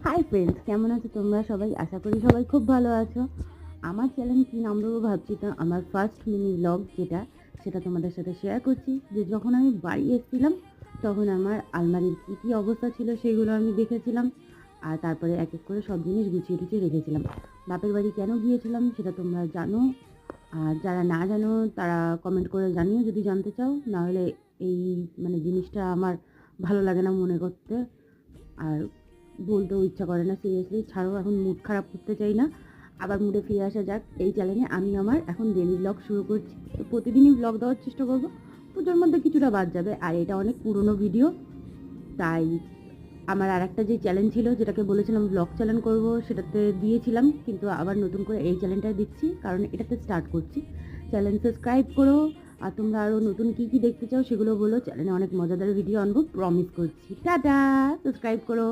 Hi friends, কেমন আছো তোমরা সবাই? আশা করি সবাই খুব ভালো আছো। আমার চ্যানেল কী নাম দেবো ভাবছি, তো আমার ফার্স্ট মিনি ব্লগ সেটা তোমাদের সাথে শেয়ার করছি। যে যখন আমি বাড়ি এসেছিলাম তখন আমার আলমারির কী কী অবস্থা ছিল সেগুলো আমি দেখেছিলাম, আর তারপরে এক এক করে সব জিনিস গুছিয়ে টুছিয়ে রেখেছিলাম। বাপের বাড়ি কেন গিয়েছিলাম সেটা তোমরা জানো, আর যারা না জানো তারা কমেন্ট করে জানিও যদি জানতে চাও। নাহলে এই জিনিসটা আমার ভালো লাগে না মনে করতে, আর বলতেও ইচ্ছা করে না। সিরিয়াসলি ছাড়ো, এখন মুড খারাপ করতে চাই না। আবার মুডে ফিরে আসা যাক। এই চ্যানেলে আমি আমার এখন ডেলি ব্লগ শুরু করছি, তো প্রতিদিনই ব্লগ দেওয়ার চেষ্টা করবো। পুজোর মধ্যে কিছুটা বাদ যাবে, আর এটা অনেক পুরনো ভিডিও, তাই আমার আর একটা যে চ্যালেঞ্জ ছিল যেটাকে বলেছিলাম ব্লগ চ্যানেল করব, সেটাতে দিয়েছিলাম, কিন্তু আবার নতুন করে এই চ্যানেলটাই দিচ্ছি কারণ এটাতে স্টার্ট করছি। চ্যানেল সাবস্ক্রাইব করো, আর তোমরা আরও নতুন কী কী দেখতে চাও সেগুলো বলো। চ্যানেলে অনেক মজাদার ভিডিও আনবো, প্রমিস করছি। টাটা, সাবস্ক্রাইব করো।